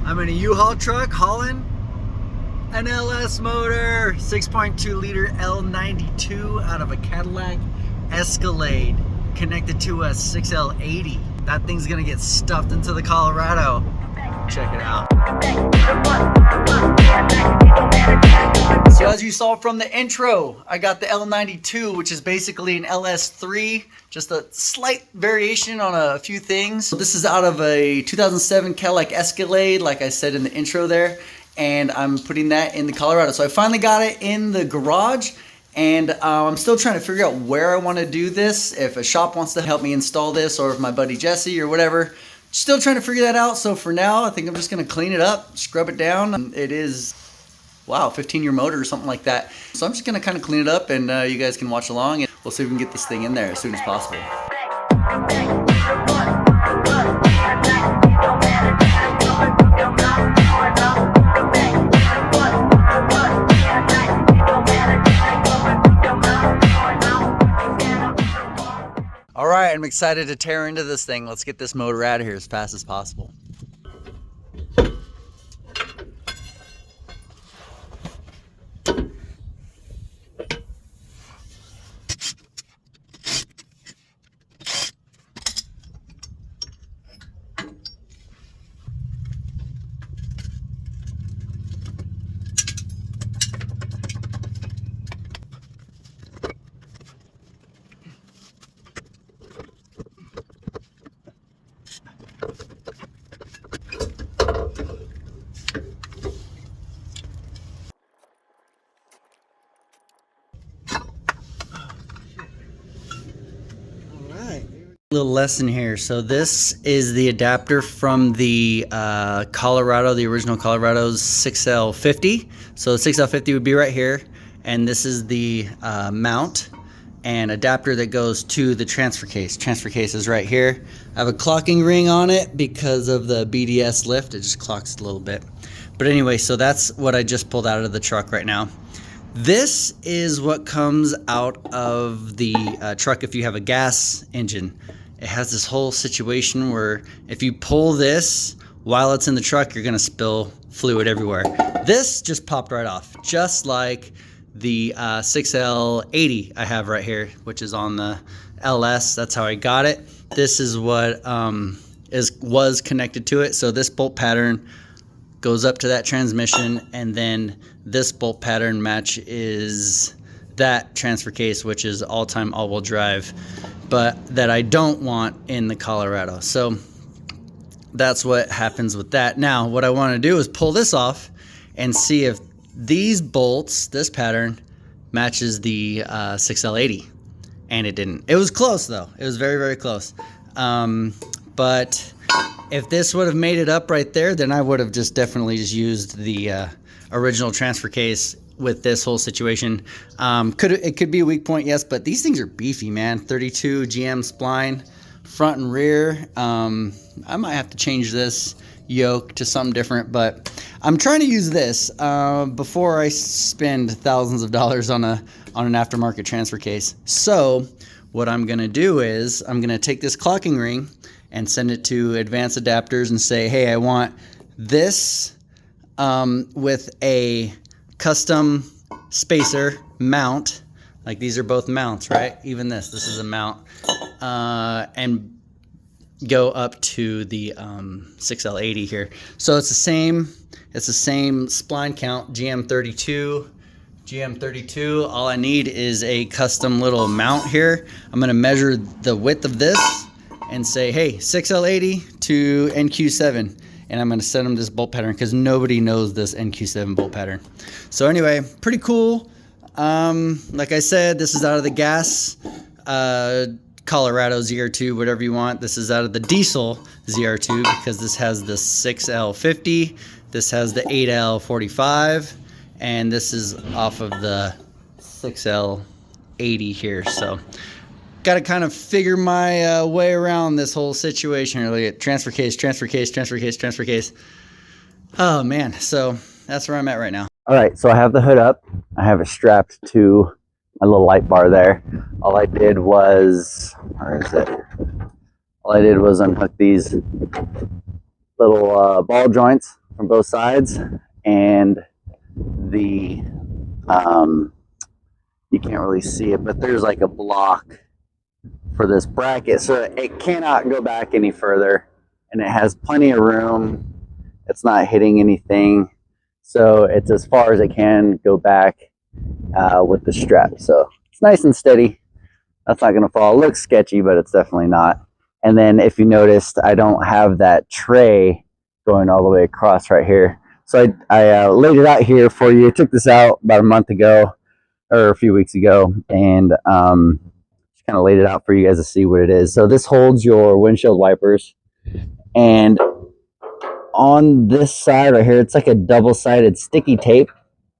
I'm in a U-Haul truck hauling an LS motor, 6.2 liter L92 out of a Cadillac Escalade connected to a 6L80. That thing's gonna get stuffed into the Colorado. Check it out. So as you saw from the intro, I got the L92, which is basically an LS3, just a slight variation on a few things. This is out of a 2007 Cadillac Escalade, like I said in the intro there, and I'm putting that in the Colorado. So I finally got it in the garage, and I'm still trying to figure out where I want to do this, if a shop wants to help me install this, or if my buddy Jesse or whatever. Still trying to figure that out. So for now, I think I'm just going to clean it up, scrub it down. It is, wow, 15-year motor or something like that. So I'm just going to kind of clean it up, and you guys can watch along, and we'll see if we can get this thing in there as soon as possible. All right, I'm excited to tear into this thing. Let's get this motor out of here as fast as possible. Little lesson here. So this is the adapter from the Colorado, the original Colorado's 6L50. So the 6L50 would be right here, and this is the mount and adapter that goes to the transfer case. Transfer case is right here. I have a clocking ring on it because of the BDS lift. It just clocks a little bit. But anyway, so that's what I just pulled out of the truck right now. This is what comes out of the truck if you have a gas engine. It has this whole situation where if you pull this while it's in the truck, you're gonna spill fluid everywhere. This just popped right off, just like the 6L80 I have right here, which is on the LS. That's how I got it. This is what was connected to it. So this bolt pattern goes up to that transmission, and then this bolt pattern match is that transfer case, which is all-time all-wheel drive, but that I don't want in the Colorado. So that's what happens with that. Now, what I want to do is pull this off and see if these bolts, this pattern, matches the 6L80, and it didn't. It was close though. It was very, very close. But if this would have made it up right there, then I would have just definitely just used the original transfer case with this whole situation. It could be a weak point, yes, but these things are beefy, man. 32 GM spline, front and rear. I might have to change this yoke to something different, but I'm trying to use this before I spend thousands of dollars on an aftermarket transfer case. So what I'm gonna do is I'm gonna take this clocking ring and send it to Advanced Adapters and say, hey, I want this with a custom spacer mount. Like these are both mounts, right? Even this is a mount, and go up to the 6L80 here. So it's the same spline count, GM32. All I need is a custom little mount here. I'm gonna measure the width of this and say, hey, 6L80 to NQ7. And I'm gonna send them this bolt pattern because nobody knows this NQ7 bolt pattern. So anyway, pretty cool. Like I said, this is out of the gas Colorado ZR2, whatever you want. This is out of the diesel ZR2 because this has the 6L50, this has the 8L45, and this is off of the 6L80 here. So got to kind of figure my way around this whole situation here. Look at transfer case. Oh man, so that's where I'm at right now. All right, so I have the hood up. I have it strapped to a little light bar there. All I did was, where is it? All I did was unhook these little ball joints from both sides, and the you can't really see it, but there's like a block for this bracket, so it cannot go back any further, and it has plenty of room. It's not hitting anything, so it's as far as it can go back with the strap. So it's nice and steady. That's not going to fall. It looks sketchy, but it's definitely not. And then if you noticed, I don't have that tray going all the way across right here. So I laid it out here for you. I took this out about a month ago or a few weeks ago, and just kind of laid it out for you guys to see what it is. So this holds your windshield wipers, and on this side right here, it's like a double-sided sticky tape,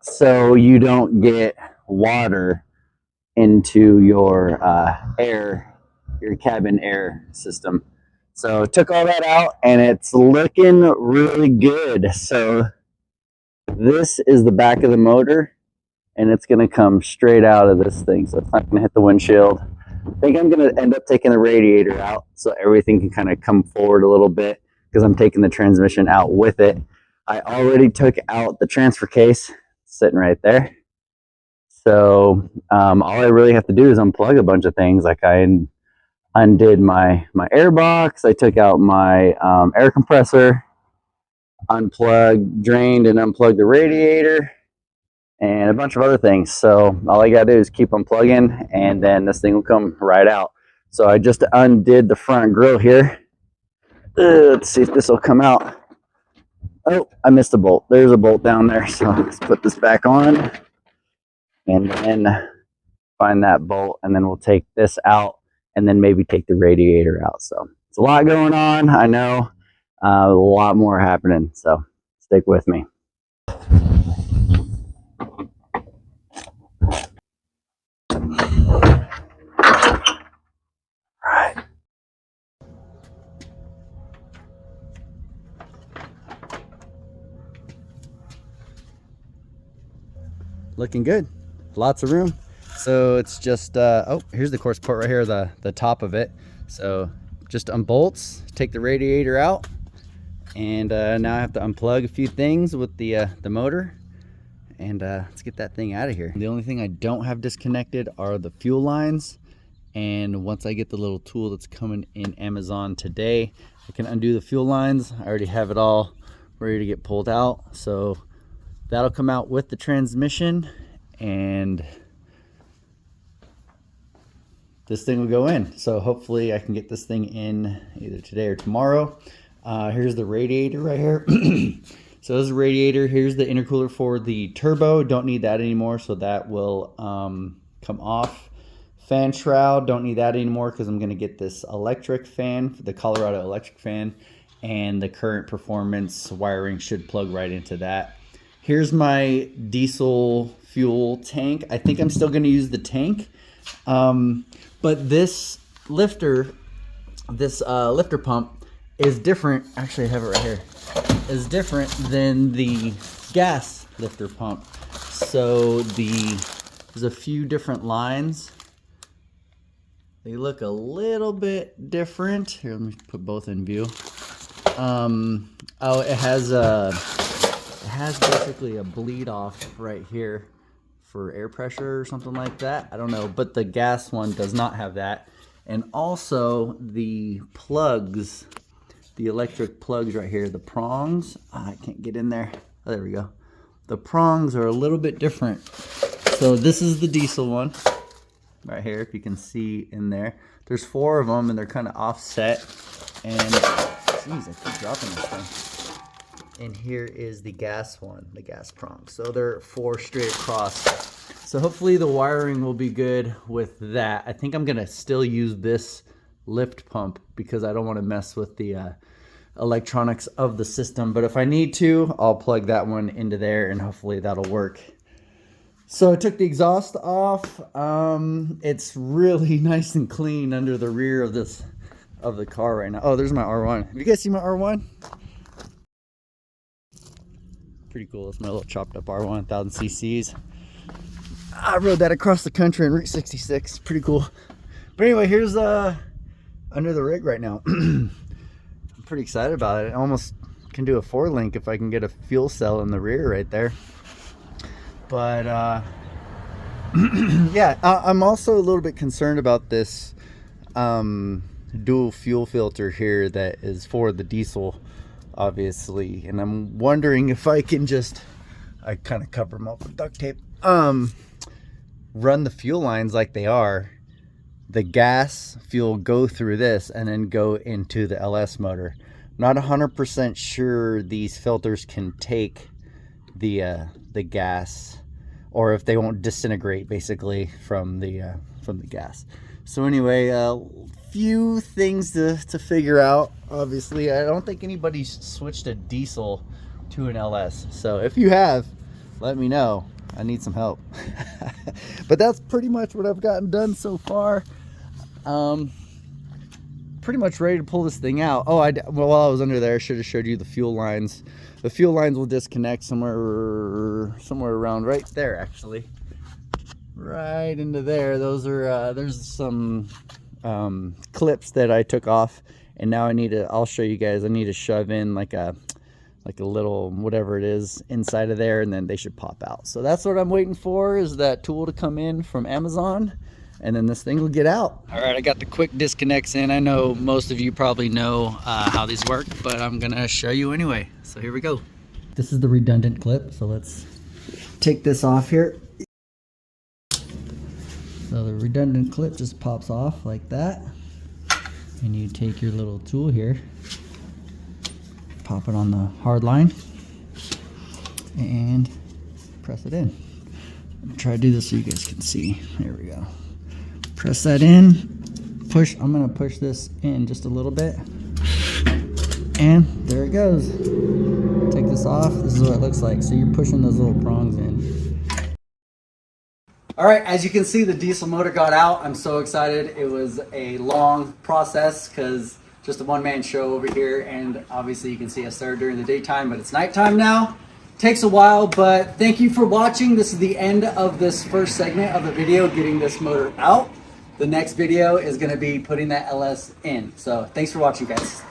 so you don't get water into your your cabin air system. So took all that out, and it's looking really good. So this is the back of the motor, and it's going to come straight out of this thing, so it's not going to hit the windshield. I think I'm going to end up taking the radiator out so everything can kind of come forward a little bit, because I'm taking the transmission out with it. I already took out the transfer case, sitting right there. So all I really have to do is unplug a bunch of things. Like I undid my air box, I took out my air compressor, drained and unplugged the radiator, and a bunch of other things. So all I gotta do is keep unplugging, and then this thing will come right out. So I just undid the front grille here. Let's see if this will come out. Oh, I missed a bolt. There's a bolt down there. So let's put this back on, and then find that bolt, and then we'll take this out, and then maybe take the radiator out. So it's a lot going on, I know, a lot more happening, so stick with me. Right. Looking good, lots of room. So it's just oh, here's the course port right here, the top of it. So just unbolts, take the radiator out, and now I have to unplug a few things with the motor, and let's get that thing out of here. The only thing I don't have disconnected are the fuel lines, and once I get the little tool that's coming in Amazon today, I can undo the fuel lines. I already have it all ready to get pulled out, so that'll come out with the transmission, and this thing will go in. So hopefully I can get this thing in either today or tomorrow. Here's the radiator right here. So this is the radiator. Here's the intercooler for the turbo. Don't need that anymore, so that will come off. Fan shroud, don't need that anymore because I'm gonna get this electric fan, the Colorado electric fan, and the current performance wiring should plug right into that. Here's my diesel fuel tank. I think I'm still gonna use the tank. But this lifter pump is different. Actually, I have it right here. Is different than the gas lifter pump. So there's a few different lines. They look a little bit different. Here, let me put both in view. Oh, it has basically a bleed off right here for air pressure or something like that. I don't know, but the gas one does not have that. And also the plugs, the electric plugs right here, the prongs, I can't get in there. Oh, there we go. The prongs are a little bit different. So this is the diesel one right here, if you can see in there. There's 4 of them, and they're kind of offset. And geez, I keep dropping this thing. And here is the gas one, the gas prong. So they're 4 straight across. So hopefully the wiring will be good with that. I think I'm gonna still use this lift pump because I don't want to mess with the electronics of the system. But if I need to, I'll plug that one into there, and hopefully that'll work. So I took the exhaust off. It's really nice and clean under the rear of the car right now. Oh, there's my R1. Have you guys seen my R1? Pretty cool. It's my little chopped up R1, 1000 cc's. I rode that across the country in Route 66. Pretty cool. But anyway, here's under the rig right now. I'm pretty excited about it. I almost can do a 4-link if I can get a fuel cell in the rear right there. But yeah, I'm also a little bit concerned about this dual fuel filter here that is for the diesel, obviously, and I'm wondering if I can just, I kind of cover them up with duct tape, run the fuel lines like they are, the gas fuel go through this and then go into the LS motor. Not 100% sure these filters can take the gas, or if they won't disintegrate basically from the gas. So anyway, few things to figure out. Obviously, I don't think anybody's switched a diesel to an LS. So if you have, let me know. I need some help. But that's pretty much what I've gotten done so far. Pretty much ready to pull this thing out. Oh, well, while I was under there, I should have showed you the fuel lines. The fuel lines will disconnect somewhere around right there, actually. Right into there. Those are there's some clips that I took off, and now I'll show you guys. I need to shove in like a little whatever it is inside of there, and then they should pop out. So that's what I'm waiting for, is that tool to come in from Amazon, and then this thing will get out. All right, I got the quick disconnects in. I know most of you probably know how these work, but I'm gonna show you anyway. So here we go. This is the redundant clip, so let's take this off here. So the redundant clip just pops off like that, and you take your little tool here, pop it on the hard line, and press it in. I'm try to do this so you guys can see. There we go. Press that in, push. I'm gonna push this in just a little bit, and there it goes. Take this off. This is what it looks like. So you're pushing those little prongs in. All right, as you can see, the diesel motor got out. I'm so excited. It was a long process because just a one-man show over here, and obviously you can see I started during the daytime, but it's nighttime now. Takes a while, but thank you for watching. This is the end of this first segment of the video, getting this motor out. The next video is gonna be putting that LS in. So thanks for watching, guys.